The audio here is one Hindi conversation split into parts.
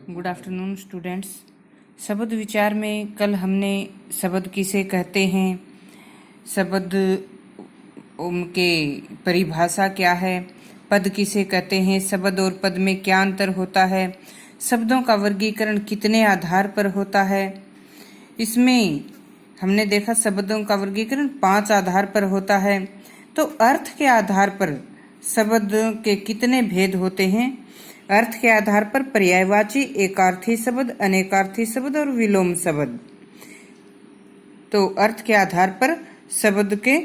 Good afternoon students. शब्द विचार में कल हमने शब्द किसे कहते हैं, शब्द उनके परिभाषा क्या है, पद किसे कहते हैं, शब्द और पद में क्या अंतर होता है, शब्दों का वर्गीकरण कितने आधार पर होता है। इसमें हमने देखा शब्दों का वर्गीकरण 5 आधार पर होता है। तो अर्थ के आधार पर शब्द के कितने भेद होते हैं। अर्थ के आधार पर पर्यायवाची, एकार्थी शब्द, अनेकार्थी शब्द और विलोम शब्द। तो अर्थ के आधार पर शब्द के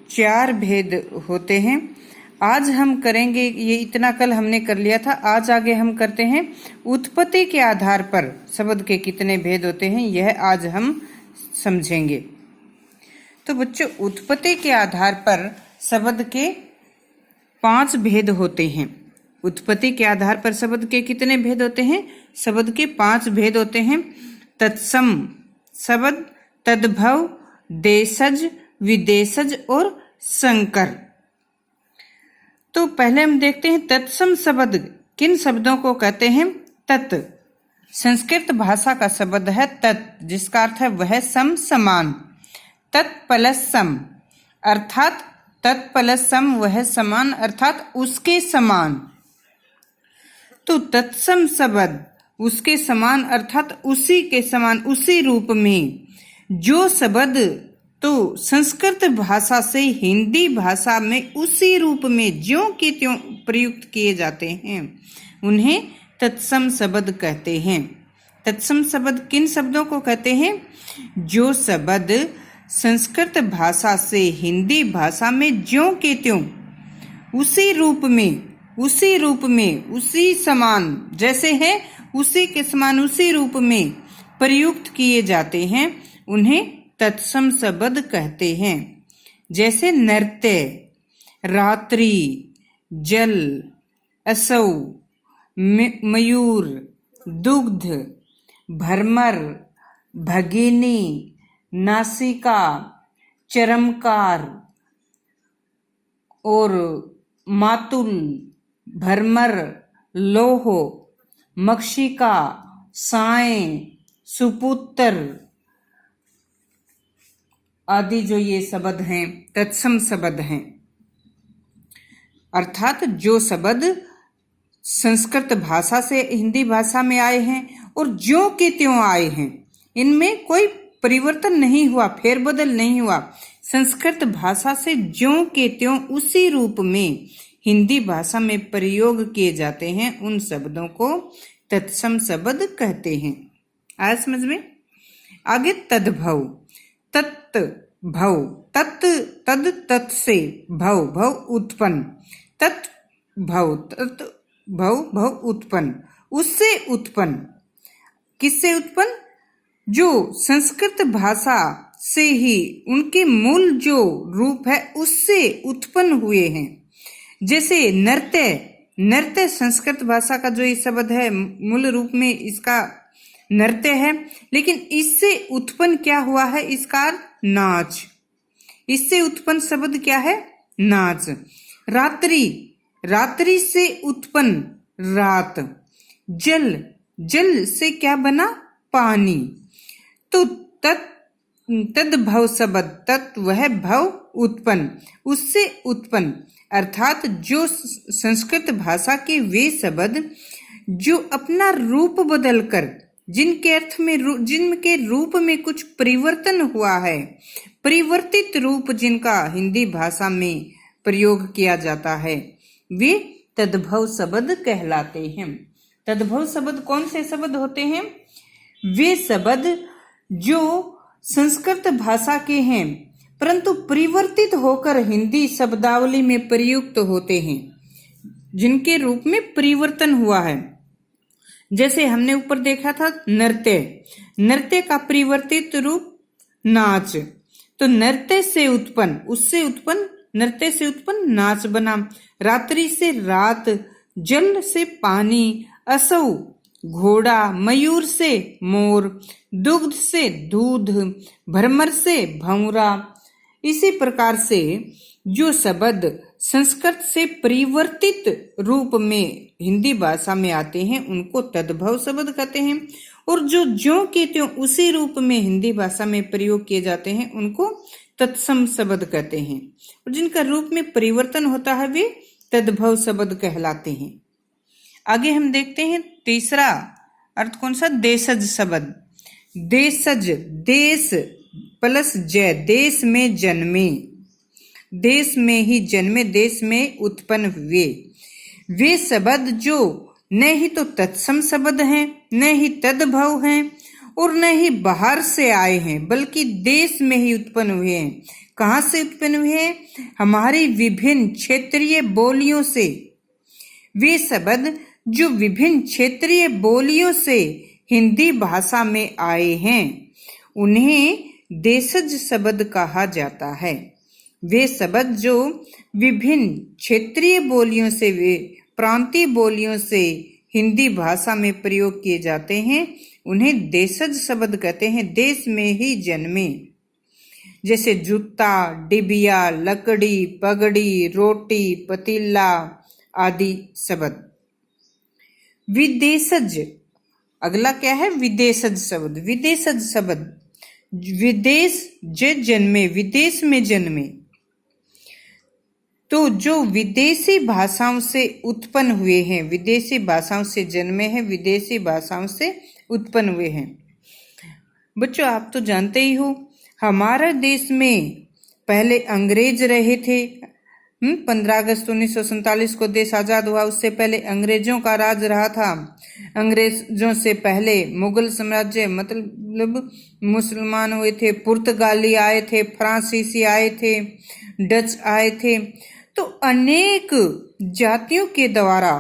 4 भेद होते हैं। आज हम करेंगे, ये इतना कल हमने कर लिया था, आज आगे हम करते हैं उत्पत्ति के आधार पर शब्द के कितने भेद होते हैं, यह आज हम समझेंगे। तो बच्चों, उत्पत्ति के आधार पर शब्द के 5 भेद होते हैं। उत्पत्ति के आधार पर शब्द के कितने भेद होते हैं? शब्द के 5 भेद होते हैं। तत्सम शब्द, तद्भव, देशज, विदेशज और संकर। तो पहले हम देखते हैं तत्सम शब्द किन शब्दों को कहते हैं। तत् संस्कृत भाषा का शब्द है तत्, जिसका अर्थ है वह सम, समान। तत्पलसम अर्थात तत्पलसम वह समान अर्थात उसके समान। तो तत्सम शब्द उसके समान अर्थात उसी के समान, उसी रूप में। जो शब्द तो संस्कृत भाषा से हिंदी भाषा में उसी रूप में ज्यों के त्यों प्रयुक्त किए जाते हैं, उन्हें तत्सम शब्द कहते हैं। तत्सम शब्द किन शब्दों को कहते हैं? जो शब्द संस्कृत भाषा से हिंदी भाषा में ज्यों के त्यों उसी रूप में, उसी समान, जैसे है उसी के समान, उसी रूप में प्रयुक्त किए जाते हैं, उन्हें तत्सम शब्द कहते हैं। जैसे नृत्य, रात्रि, जल, असौ, मयूर, दुग्ध, भ्रमर, भगिनी, नासिका, चरमकार और मातुल, भ्रमर, लोह, मक्षिका, साएं, सुपुत्र आदि जो ये शब्द हैं तत्सम शब्द हैं। अर्थात जो शब्द संस्कृत भाषा से हिंदी भाषा में आए हैं और ज्यों के त्यों आए हैं, इनमें कोई परिवर्तन नहीं हुआ, फेरबदल नहीं हुआ, संस्कृत भाषा से ज्यों के त्यों उसी रूप में हिंदी भाषा में प्रयोग किए जाते हैं, उन शब्दों को तत्सम शब्द कहते हैं। आया समझ में? आगे तद्भव, तत् भव, तत् तद तत् से भव, भव उत्पन्न, तत् भव, तत् भव, भव उत्पन्न, उससे उत्पन्न। किससे उत्पन्न? जो संस्कृत भाषा से ही उनके मूल जो रूप है उससे उत्पन्न हुए हैं। जैसे नृत्य, नृत्य संस्कृत भाषा का जो ये शब्द है मूल रूप में इसका नृत्य है, लेकिन इससे उत्पन्न क्या हुआ है? इसका नाच। इससे उत्पन्न शब्द क्या है? नाच। रात्रि, रात्रि से उत्पन्न रात। जल, जल से क्या बना? पानी। तो तद्भव शब्द, तत् वह भव उत्पन्न, उससे उत्पन्न, अर्थात जो संस्कृत भाषा के वे शब्द जो अपना रूप बदलकर, जिनके अर्थ में, जिनके रूप में कुछ परिवर्तन हुआ है, परिवर्तित रूप जिनका हिंदी भाषा में प्रयोग किया जाता है, वे तद्भव शब्द कहलाते हैं। तद्भव शब्द कौन से शब्द होते हैं? वे शब्द जो संस्कृत भाषा के हैं परंतु परिवर्तित होकर हिंदी शब्दावली में प्रयुक्त होते हैं, जिनके रूप में परिवर्तन हुआ है। जैसे हमने ऊपर देखा था नृत्य, नृत्य का परिवर्तित रूप नाच। तो नृत्य से उत्पन्न, उससे उत्पन्न, नृत्य से उत्पन्न नाच बना। रात्रि से रात, जल से पानी, असौ घोड़ा, मयूर से मोर, दुग्ध से दूध, भ्रमर से भंवरा। इसी प्रकार से जो शब्द संस्कृत से परिवर्तित रूप में हिंदी भाषा में आते हैं उनको तद्भव शब्द कहते हैं, और जो ज्यों के त्यों उसी रूप में हिंदी भाषा में प्रयोग किए जाते हैं उनको तत्सम शब्द कहते हैं, और जिनका रूप में परिवर्तन होता है वे तद्भव शब्द कहलाते हैं। आगे हम देखते हैं तीसरा अर्थ कौन सा, देशज शब्द। देशज, देश प्लस जय, देश में जन्मे, देश में ही जन्मे, देश में उत्पन्न हुए। वे शब्द जो न ही तो तत्सम शब्द हैं, न ही तद्भव हैं, और न ही बाहर से आए हैं, बल्कि देश में ही उत्पन्न हुए हैं। कहाँ से उत्पन्न हुए हैं? हमारी विभिन्न क्षेत्रीय बोलियों से। वे शब्द जो विभिन्न क्षेत्रीय बोलियों से हिंदी भाषा में आए हैं उन्हें देशज शब्द कहा जाता है। वे शब्द जो विभिन्न क्षेत्रीय बोलियों से, वे प्रांतीय बोलियों से हिंदी भाषा में प्रयोग किए जाते हैं उन्हें देशज शब्द कहते हैं। देश में ही जन्मे, जैसे जूता, डिबिया, लकड़ी, पगड़ी, रोटी, पतीला आदि शब्द। विदेशज, अगला क्या है? विदेशज शब्द। विदेशज शब्द, विदेश जे जन्मे, विदेश में जन्मे, तो जो विदेशी भाषाओं से उत्पन्न हुए हैं, विदेशी भाषाओं से जन्मे हैं, विदेशी भाषाओं से उत्पन्न हुए हैं। बच्चों आप तो जानते ही हो हमारे देश में पहले अंग्रेज रहे थे। 15 अगस्त 1947 को देश आजाद हुआ, उससे पहले अंग्रेजों का राज रहा था। अंग्रेजों से पहले मुगल साम्राज्य, मतलब मुसलमान हुए थे, पुर्तगाली आए थे, फ्रांसीसी आए थे, डच आए थे। तो अनेक जातियों के द्वारा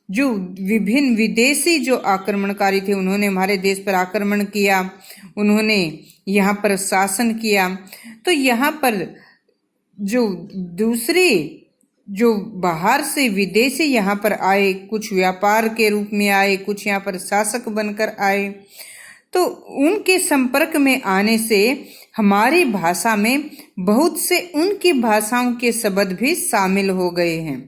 जो विभिन्न विदेशी जो आक्रमणकारी थे उन्होंने हमारे देश पर आक्रमण किया, उन्होंने यहाँ पर शासन किया। तो यहाँ पर जो दूसरे जो बाहर से विदेशी यहाँ पर आए, कुछ व्यापार के रूप में आए, कुछ यहाँ पर शासक बनकर आए, तो उनके संपर्क में आने से हमारी भाषा में बहुत से उनकी भाषाओं के शब्द भी शामिल हो गए हैं।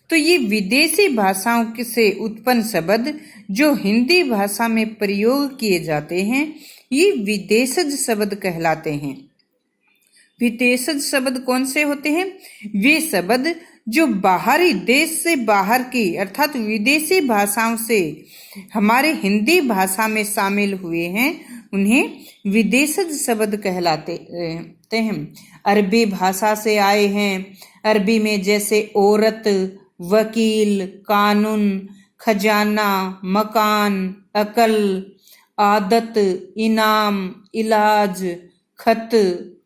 तो ये विदेशी भाषाओं से उत्पन्न शब्द जो हिंदी भाषा में प्रयोग किए जाते हैं ये विदेशज शब्द कहलाते हैं। विदेशज शब्द कौन से होते हैं? वे शब्द जो बाहरी देश से बाहर की अर्थात विदेशी भाषाओं से हमारे हिंदी भाषा में शामिल हुए हैं उन्हें विदेशज शब्द कहलाते हैं। अरबी भाषा से आए हैं। अरबी में जैसे औरत, वकील, कानून, खजाना, मकान, अकल, आदत, इनाम, इलाज, खत,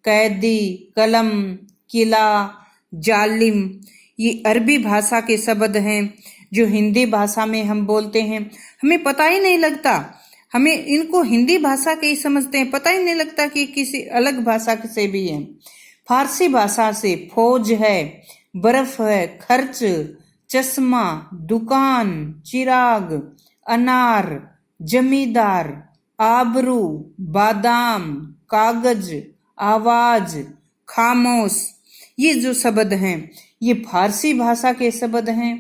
कैदी, कलम, किला, जालिम, ये अरबी भाषा के शब्द हैं जो हिंदी भाषा में हम बोलते हैं। हमें पता ही नहीं लगता, हमें इनको हिंदी भाषा के ही समझते हैं, पता ही नहीं लगता कि किसी अलग भाषा से भी है। फारसी भाषा से फौज है, बर्फ है, खर्च, चश्मा, दुकान, चिराग, अनार, जमींदार, आबरू, बादाम, कागज, आवाज, खामोश, ये जो शब्द हैं ये फारसी भाषा के शब्द हैं।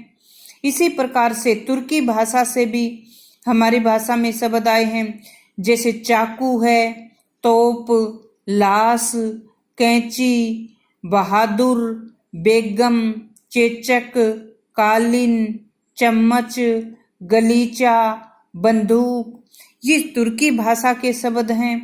इसी प्रकार से तुर्की भाषा से भी हमारी भाषा में शब्द आए हैं, जैसे चाकू है, तोप, लाश, कैंची, बहादुर, बेगम, चेचक, कालीन, चम्मच, गलीचा, बंदूक, ये तुर्की भाषा के शब्द हैं।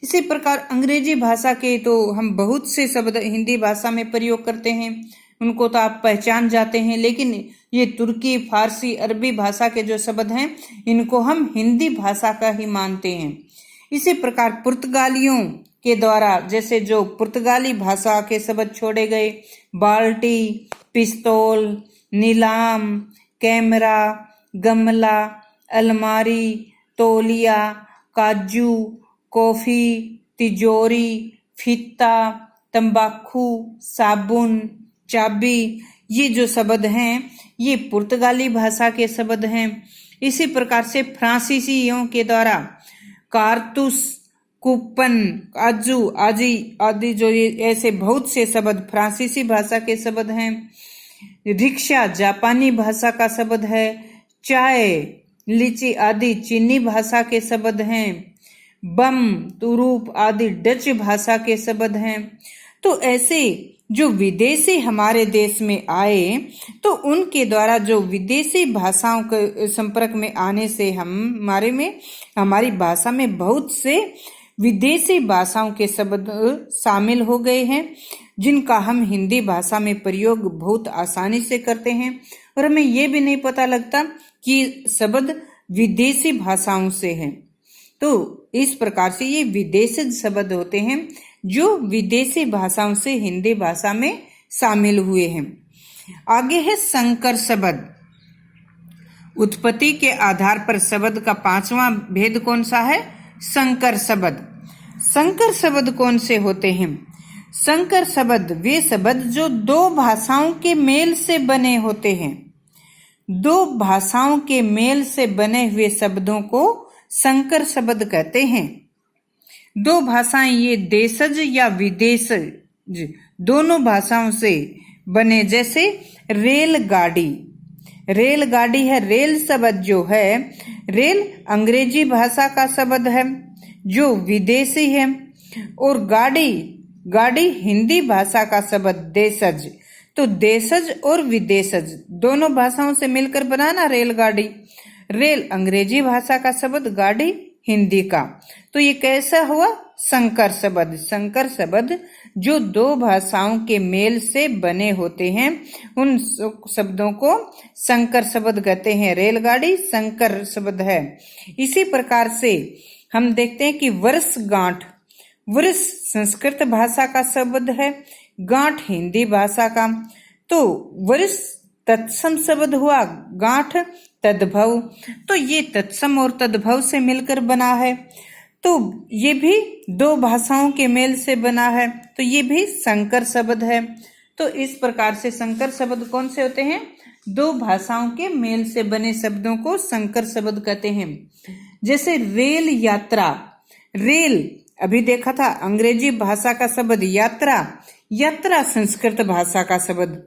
इसी प्रकार अंग्रेजी भाषा के तो हम बहुत से शब्द हिंदी भाषा में प्रयोग करते हैं, उनको तो आप पहचान जाते हैं, लेकिन ये तुर्की, फारसी, अरबी भाषा के जो शब्द हैं इनको हम हिंदी भाषा का ही मानते हैं। इसी प्रकार पुर्तगालियों के द्वारा जैसे जो पुर्तगाली भाषा के शब्द छोड़े गए, बाल्टी, पिस्तौल, नीलाम, कैमरा, गमला, अलमारी, तौलिया, काजू, कॉफी, तिजोरी, फीता, तंबाकू, साबुन, चाबी, ये जो शब्द हैं ये पुर्तगाली भाषा के शब्द हैं। इसी प्रकार से फ्रांसीसियों के द्वारा कारतूस, कूपन, काजू आदि जो ये ऐसे बहुत से शब्द फ्रांसीसी भाषा के शब्द हैं। रिक्शा जापानी भाषा का शब्द है। चाय, लीची आदि चीनी भाषा के शब्द हैं। बम, तुरूप आदि डच भाषा के शब्द हैं। तो ऐसे जो विदेशी हमारे देश में आए तो उनके द्वारा जो विदेशी भाषाओं के संपर्क में आने से हमारी भाषा में बहुत से विदेशी भाषाओं के शब्द शामिल हो गए हैं, जिनका हम हिंदी भाषा में प्रयोग बहुत आसानी से करते हैं और हमें ये भी नहीं पता लगता कि शब्द विदेशी भाषाओं से हैं। तो इस प्रकार से ये विदेशी शब्द होते हैं जो विदेशी भाषाओं से हिंदी भाषा में शामिल हुए हैं। आगे है संकर शब्द। उत्पत्ति के आधार पर शब्द का 5वां भेद कौन सा है? संकर शब्द। संकर शब्द कौन से होते हैं? संकर शब्द वे शब्द जो दो भाषाओं के मेल से बने होते हैं। दो भाषाओं के मेल से बने हुए शब्दों को संकर शब्द कहते हैं। दो भाषाएं ये देशज या विदेशज दोनों भाषाओं से बने, जैसे रेलगाड़ी। रेलगाड़ी है, रेल शब्द जो है रेल अंग्रेजी भाषा का शब्द है जो विदेशी है, और गाड़ी हिंदी भाषा का शब्द देशज। तो देशज और विदेशज दोनों भाषाओं से मिलकर बना ना रेलगाड़ी। रेल अंग्रेजी भाषा का शब्द, गाड़ी हिंदी का। तो ये कैसा हुआ? संकर शब्द। संकर शब्द जो दो भाषाओं के मेल से बने होते हैं उन शब्दों को संकर शब्द कहते हैं। रेलगाड़ी संकर शब्द है। इसी प्रकार से हम देखते हैं कि वर्षगांठ, वर्ष संस्कृत भाषा का शब्द है, गांठ हिंदी भाषा का। तो वर्ष तत्सम शब्द हुआ, गांठ तद्भव। तो ये तत्सम और तद्भव से मिलकर बना है, तो ये भी दो भाषाओं के मेल से बना है, तो ये भी संकर शब्द है। तो इस प्रकार से संकर शब्द कौन से होते हैं? दो भाषाओं के मेल से बने शब्दों को संकर शब्द कहते हैं। जैसे रेल यात्रा। रेल अभी देखा था अंग्रेजी भाषा का शब्द, यात्रा संस्कृत भाषा का शब्द।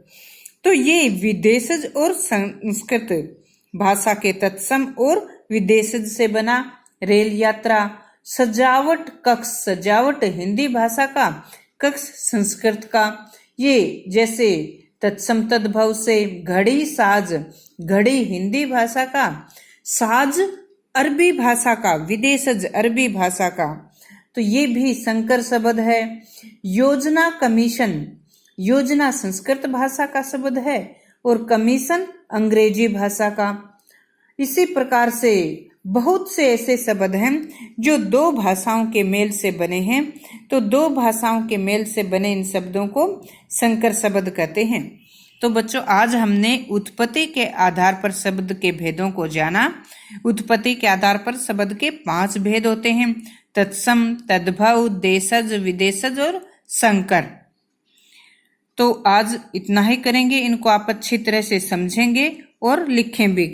तो ये विदेशज और संस्कृत भाषा के तत्सम और विदेशज से बना रेल यात्रा। सजावट कक्ष, सजावट हिंदी भाषा का, कक्ष संस्कृत का। ये जैसे तत्सम तद्भव से घड़ी साज, घड़ी हिंदी भाषा का, साज अरबी भाषा का, विदेशज अरबी भाषा का। तो ये भी संकर शब्द है। योजना कमीशन, योजना संस्कृत भाषा का शब्द है और कमीशन अंग्रेजी भाषा का। इसी प्रकार से बहुत से ऐसे शब्द हैं जो दो भाषाओं के मेल से बने हैं। तो दो भाषाओं के मेल से बने इन शब्दों को संकर शब्द कहते हैं। तो बच्चों, आज हमने उत्पत्ति के आधार पर शब्द के भेदों को जाना। उत्पत्ति के आधार पर शब्द के 5 भेद होते हैं: तत्सम, तद्भव, देशज, विदेशज और संकर। तो आज इतना ही करेंगे। इनको आप अच्छी तरह से समझेंगे और लिखें भी।